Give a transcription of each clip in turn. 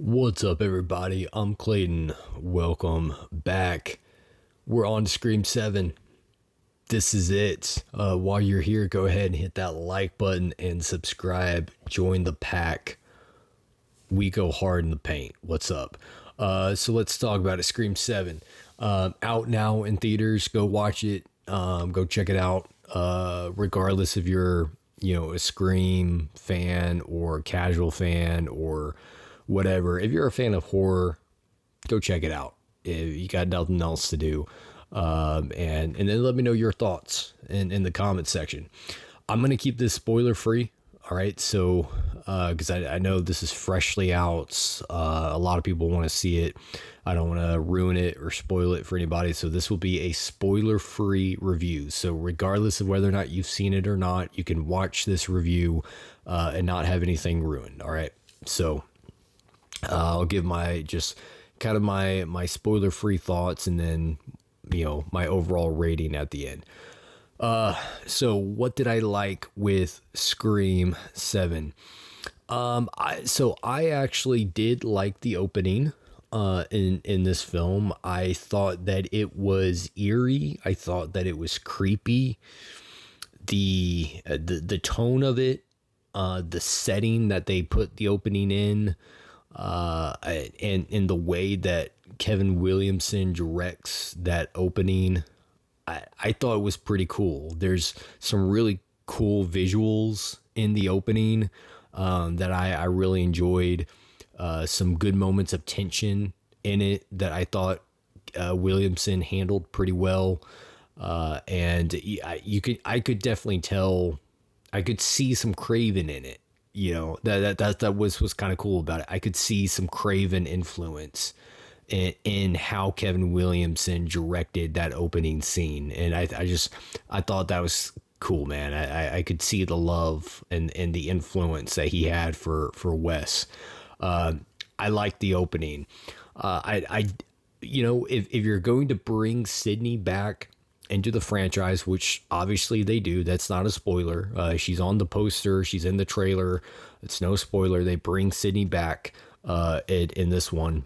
What's up, everybody? I'm Clayton. Welcome back. We're on to Scream 7. This is it. While you're here, go ahead and hit that like button and subscribe. Join the pack. We go hard in the paint. What's up? So let's talk about it. Scream 7. Out now in theaters. Go watch it. Go check it out. Regardless if you're, a Scream fan or a casual fan or whatever. If you're a fan of horror, go check it out. If you got nothing else to do, and then let me know your thoughts in the comment section. I'm gonna keep this spoiler free. All right, so because I know this is freshly out, a lot of people want to see it. I don't want to ruin it or spoil it for anybody, so this will be a spoiler free review. So regardless of whether or not you've seen it or not, you can watch this review and not have anything ruined. All right, so I'll give my my spoiler free thoughts and then my overall rating at the end. So what did I like with Scream 7? I actually did like the opening in this film. I thought that it was eerie. I thought that it was creepy. The tone of it, the setting that they put the opening in, and in the way that Kevin Williamson directs that opening, I thought it was pretty cool. There's some really cool visuals in the opening that I really enjoyed. Some good moments of tension in it that I thought Williamson handled pretty well. And I could definitely tell, I could see some Craven in it. That was kind of cool about it. I could see some Craven influence in how Kevin Williamson directed that opening scene, and I thought that was cool, man. I could see the love and the influence that he had for Wes. I like the opening. If you're going to bring Sydney back into the franchise, which obviously they do, that's not a spoiler. She's on the poster, she's in the trailer. It's no spoiler. They bring Sydney back in this one,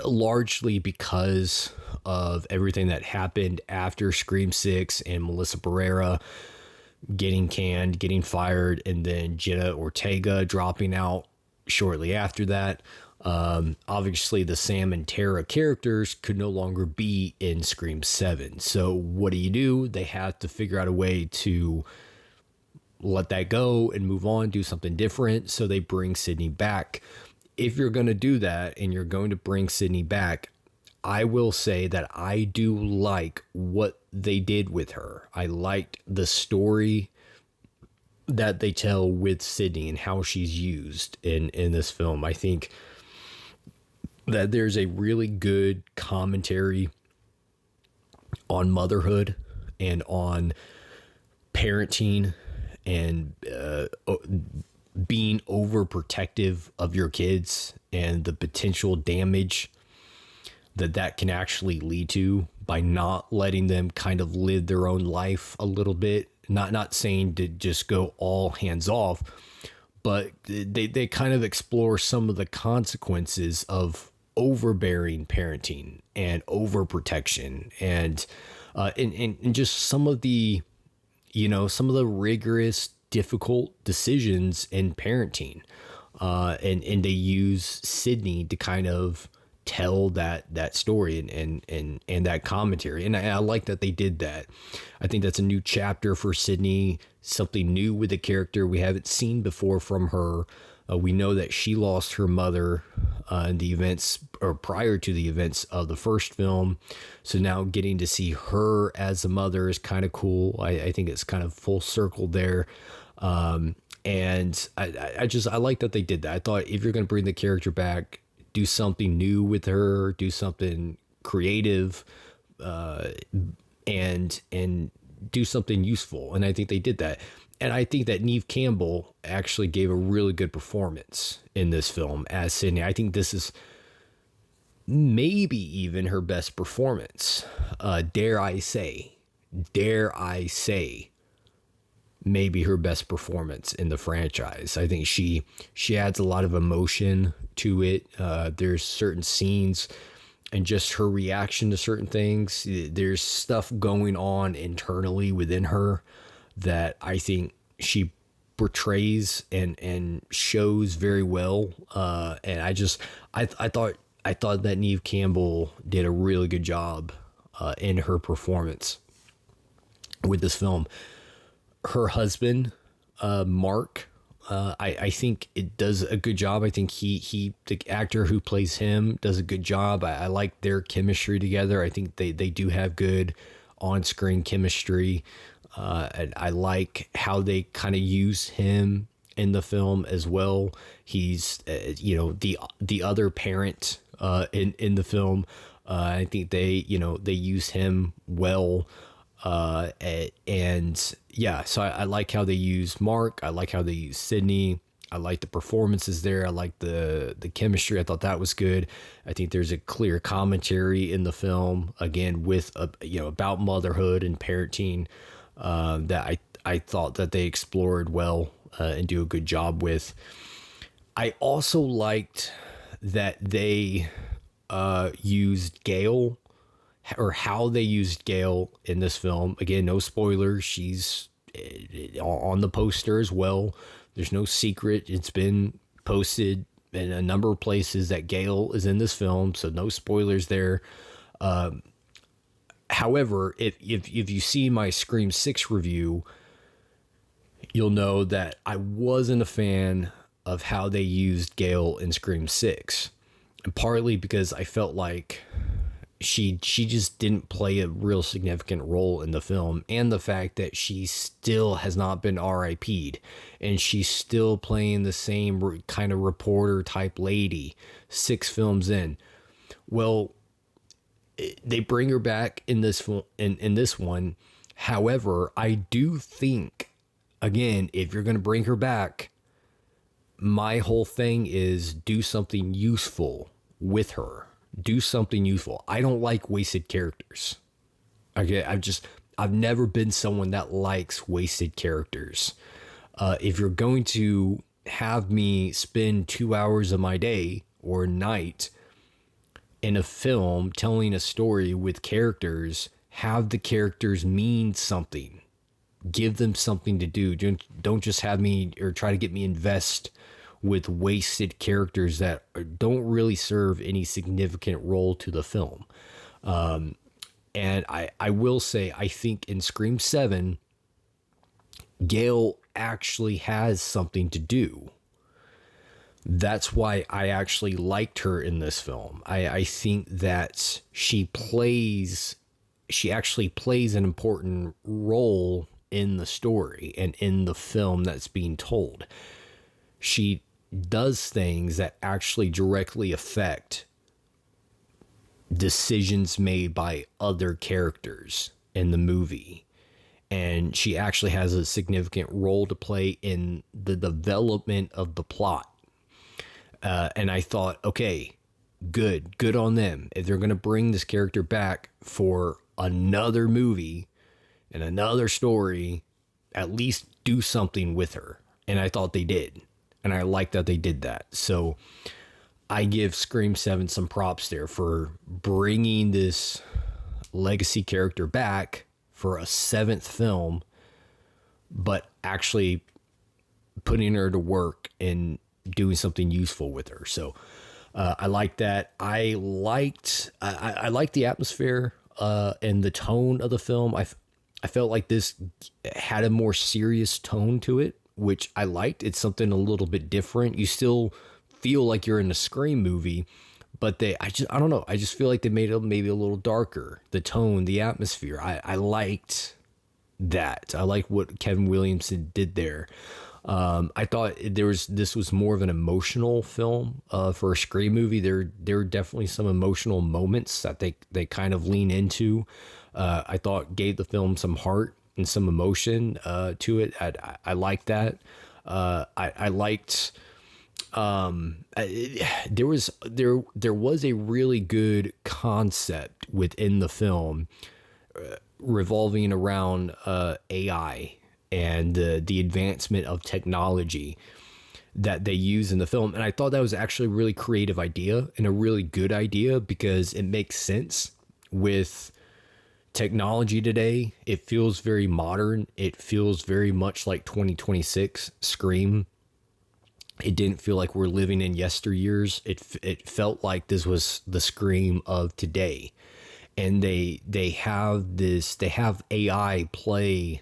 largely because of everything that happened after Scream 6 and Melissa Barrera getting canned, getting fired, and then Jenna Ortega dropping out shortly after that. Obviously the Sam and Tara characters could no longer be in Scream 7. So what do? They have to figure out a way to let that go and move on, do something different. So they bring Sydney back. If you're going to do that and you're going to bring Sydney back, I will say that I do like what they did with her. I liked the story that they tell with Sydney and how she's used in this film. I think that there's a really good commentary on motherhood and on parenting and being overprotective of your kids and the potential damage that can actually lead to by not letting them kind of live their own life a little bit. Not saying to just go all hands off, but they kind of explore some of the consequences of overbearing parenting and overprotection and just some of the rigorous, difficult decisions in parenting. And they use Sydney to kind of tell that story and that commentary. And I like that they did that. I think that's a new chapter for Sydney, something new with the character we haven't seen before from her. We know that she lost her mother in the events or prior to the events of the first film. So now getting to see her as a mother is kind of cool. I think it's kind of full circle there. And I like that they did that. I thought if you're going to bring the character back, do something new with her, do something creative, and do something useful. And I think they did that. And I think that Neve Campbell actually gave a really good performance in this film as Sydney. I think this is maybe even her best performance. Dare I say, maybe her best performance in the franchise. I think she adds a lot of emotion to it. There's certain scenes and just her reaction to certain things. There's stuff going on internally within her that I think she portrays and shows very well. And I thought that Neve Campbell did a really good job in her performance with this film. Her husband, Mark, I think it does a good job. I think the actor who plays him does a good job. I like their chemistry together. I think they do have good on-screen chemistry. And I like how they kind of use him in the film as well. He's, the other parent in the film. I think they use him well. And yeah, so I like how they use Mark. I like how they use Sydney. I like the performances there. I like the chemistry. I thought that was good. I think there's a clear commentary in the film, again, with about motherhood and parenting, that I thought that they explored well, and do a good job with. I also liked that they used Gail, or how they used Gail in this film. Again, no spoilers. She's on the poster as well. There's no secret. It's been posted in a number of places that Gail is in this film, so no spoilers there. However, if you see my Scream 6 review, you'll know that I wasn't a fan of how they used Gail in Scream 6. And partly because I felt like she just didn't play a real significant role in the film, and the fact that she still has not been RIP'd, and she's still playing the same kind of reporter type lady 6 films in. Well, they bring her back in this in this one. However, I do think, again, if you're going to bring her back, my whole thing is do something useful with her. Do something useful. I don't like wasted characters. Okay, I've never been someone that likes wasted characters. If you're going to have me spend 2 hours of my day or night in a film telling a story with characters, have the characters mean something. Give them something to do. Don't just have me, or try to get me invest with wasted characters that don't really serve any significant role to the film. And I will say, I think in Scream 7, Gail actually has something to do. That's why I actually liked her in this film. I think that she actually plays an important role in the story and in the film that's being told. She does things that actually directly affect decisions made by other characters in the movie. And she actually has a significant role to play in the development of the plot. And I thought, okay, good on them. If they're going to bring this character back for another movie and another story, at least do something with her. And I thought they did. And I like that they did that. So I give Scream 7 some props there for bringing this legacy character back for a 7th film, but actually putting her to work and doing something useful with her. So I like that. I liked the atmosphere and the tone of the film. I felt like this had a more serious tone to it, which I liked. It's something a little bit different. You still feel like you're in a Scream movie, but I don't know. I just feel like they made it maybe a little darker. The tone, the atmosphere. I liked that. I liked what Kevin Williamson did there. I thought this was more of an emotional film for a Scream movie. There are definitely some emotional moments that they kind of lean into. I thought gave the film some heart and some emotion to it. I liked that. I liked. There was a really good concept within the film revolving around AI and the advancement of technology that they use in the film. And I thought that was actually a really creative idea and a really good idea because it makes sense with technology today. It feels very modern. It feels very much like 2026 Scream. It didn't feel like we're living in yesteryears. It felt like this was the Scream of today. And they have AI play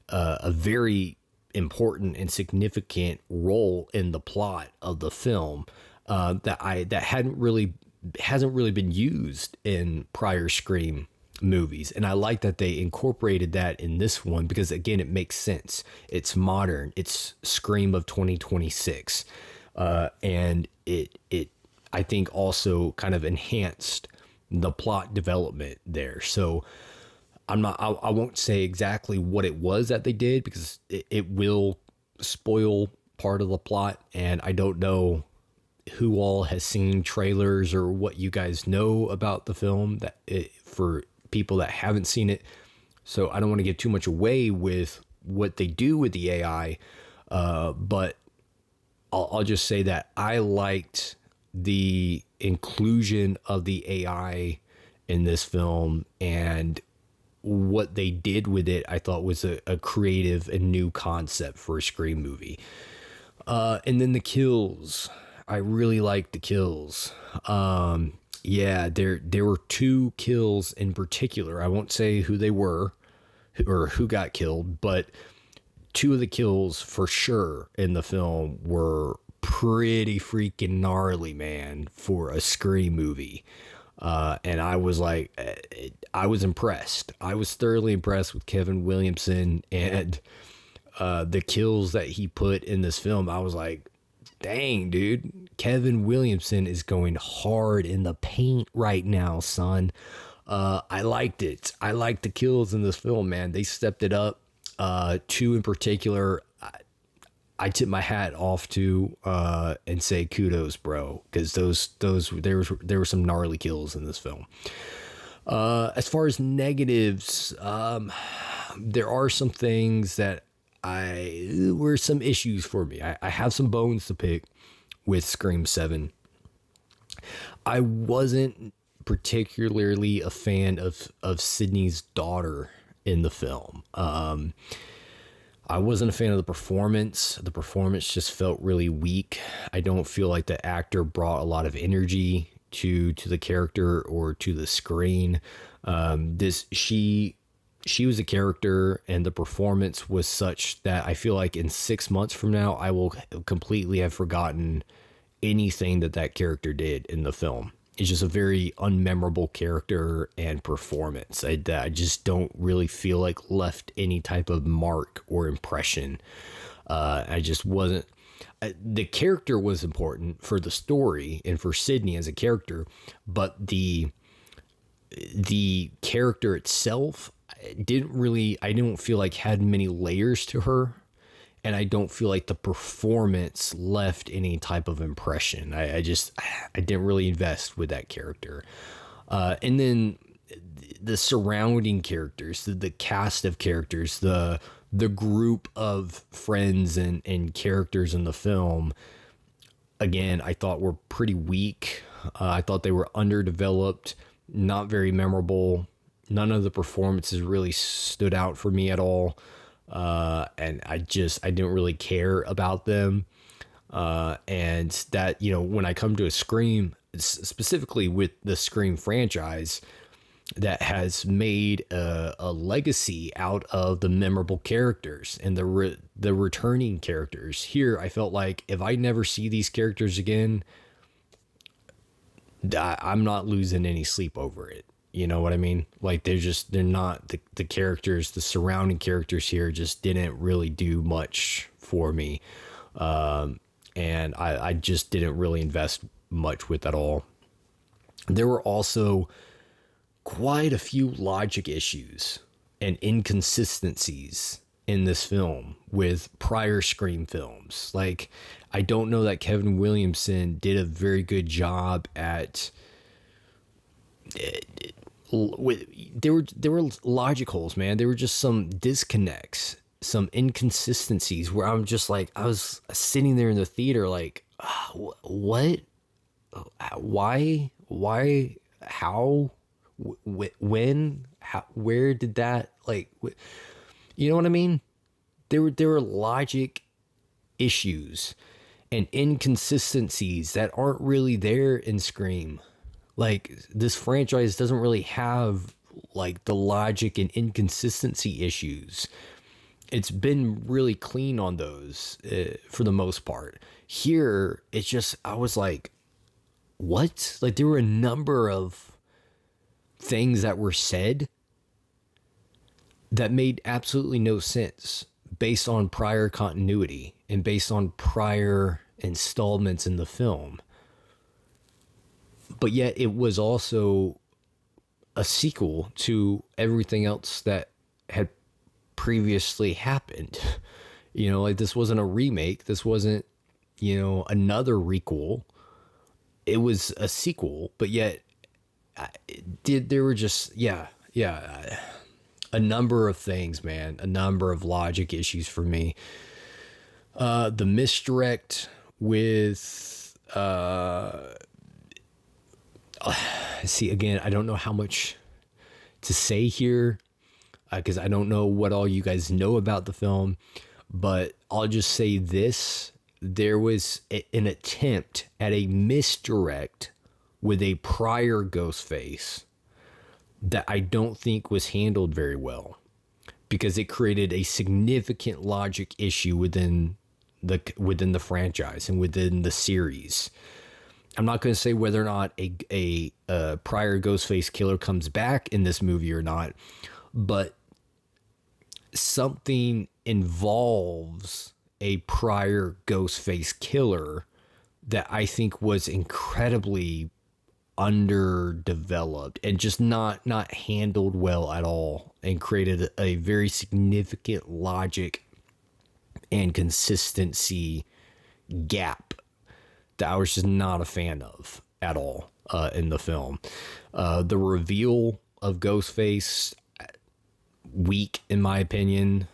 a very important and significant role in the plot of the film that hasn't really been used in prior Scream movies. And I like that they incorporated that in this one because, again, it makes sense. It's modern. It's Scream of 2026. And it I think also kind of enhanced the plot development there. So I won't say exactly what it was that they did because it will spoil part of the plot. And I don't know who all has seen trailers or what you guys know about the film for people that haven't seen it. So I don't want to give too much away with what they do with the AI. But I'll just say that I liked the inclusion of the AI in this film, and what they did with it, I thought was a creative and new concept for a Scream movie. And then the kills. I really liked the kills. Yeah, there were two kills in particular. I won't say who they were or who got killed, but two of the kills for sure in the film were pretty freaking gnarly, man, for a Scream movie. And I was like, I was impressed. I was thoroughly impressed with Kevin Williamson and the kills that he put in this film. I was like, dang, dude, Kevin Williamson is going hard in the paint right now, son. I liked it. I liked the kills in this film, man. They stepped it up. Two in particular, I tip my hat off to and say kudos, bro, because there were some gnarly kills in this film. As far as negatives, there are some things that were some issues for me. I have some bones to pick with Scream 7. I wasn't particularly a fan of Sydney's daughter in the film. I wasn't a fan of the performance. The performance just felt really weak. I don't feel like the actor brought a lot of energy to the character or to the screen. She was a character, and the performance was such that I feel like in 6 months from now, I will completely have forgotten anything that character did in the film. It's just a very unmemorable character and performance. I just don't really feel like left any type of mark or impression. I just wasn't. The character was important for the story and for Sydney as a character, but the character itself I didn't feel like had many layers to her. And I don't feel like the performance left any type of impression. I didn't really invest with that character. And then the surrounding characters, the cast of characters, the group of friends and characters in the film, again, I thought were pretty weak. I thought they were underdeveloped, not very memorable. None of the performances really stood out for me at all. And I didn't really care about them. And that, when I come to a Scream, specifically with the Scream franchise that has made a legacy out of the memorable characters and the returning characters here, I felt like if I never see these characters again, I'm not losing any sleep over it. You know what I mean? Like they're not the characters, the surrounding characters here just didn't really do much for me. And I just didn't really invest much with at all. There were also quite a few logic issues and inconsistencies in this film with prior Scream films. Like, I don't know that Kevin Williamson did a very good job at there were logic holes, man. There were just some disconnects some inconsistencies where I'm just like, I was sitting there in the theater like, what? Why, how, when, how, where did that, like, you know what I mean? There were logic issues and inconsistencies that aren't really there in Scream. Like, this franchise doesn't really have like the logic and inconsistency issues. It's been really clean on those for the most part. Here, it's just, I was like, what? Like, there were a number of things that were said that made absolutely no sense based on prior continuity and based on prior installments in the film. But yet it was also a sequel to everything else that had previously happened. You know, like, this wasn't a remake. This wasn't, you know, another requel. It was a sequel, but yet there were just, a number of things, man, a number of logic issues for me. The misdirect with, see, again, I don't know how much to say here, because I don't know what all you guys know about the film, but I'll just say this. There was an attempt at a misdirect with a prior Ghostface that I don't think was handled very well, because it created a significant logic issue within the franchise and within the series. I'm not going to say whether or not a prior Ghostface killer comes back in this movie or not, but something involves a prior Ghostface killer that I think was incredibly underdeveloped and just not handled well at all, and created a very significant logic and consistency gap that I was just not a fan of at all in the film. The reveal of Ghostface, weak in my opinion,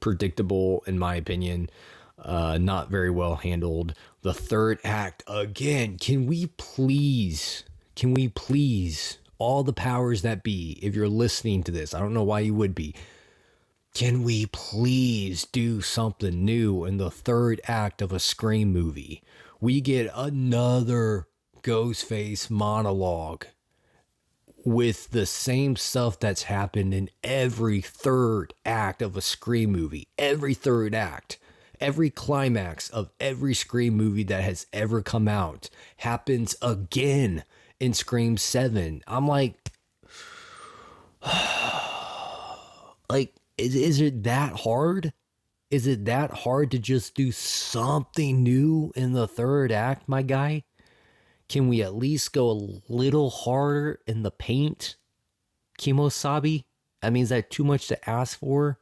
predictable in my opinion, not very well handled. The third act, again, can we please, all the powers that be, if you're listening to this, I don't know why you would be, can we please do something new in the third act of a Scream movie? We get another Ghostface monologue with the same stuff that's happened in every third act of a Scream movie. Every third act, every climax of every Scream movie that has ever come out happens again in Scream 7. I'm like, is it that hard? Is it that hard to just do something new in the third act, my guy? Can we at least go a little harder in the paint, Kimosabi? I mean, is that too much to ask for?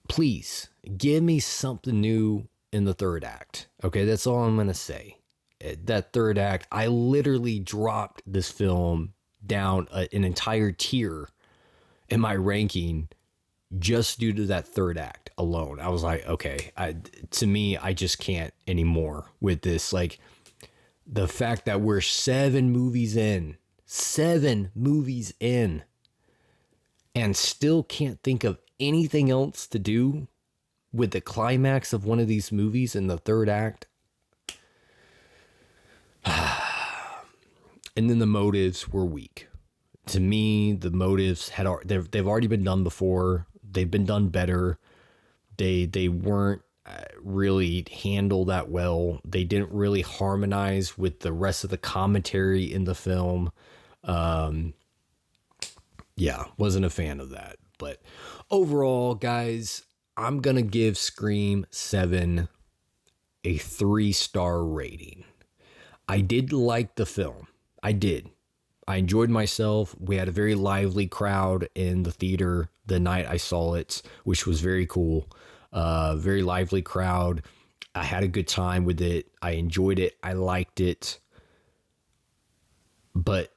Please, give me something new in the third act. Okay, that's all I'm going to say. That third act, I literally dropped this film down an entire tier in my ranking just due to that third act alone. I was like, okay, to me, I just can't anymore with this. Like, the fact that we're 7 movies in, and still can't think of anything else to do with the climax of one of these movies in the third act. And then the motives were weak. To me, the motives they've already been done before. They've been done better. They weren't really handled that well. They didn't really harmonize with the rest of the commentary in the film. Wasn't a fan of that. But overall, guys, I'm gonna give Scream 7 a 3-star rating. I did like the film. I did. I enjoyed myself. We had a very lively crowd in the theater the night I saw it, which was very cool. Very lively crowd. I had a good time with it. I enjoyed it. I liked it. But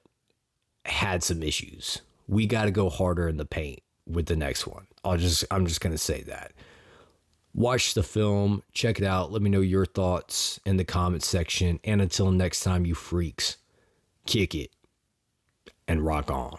had some issues. We got to go harder in the paint. with the next one. I'm just going to say that. Watch the film, check it out. Let me know your thoughts in the comments section. And until next time, you freaks, kick it and rock on.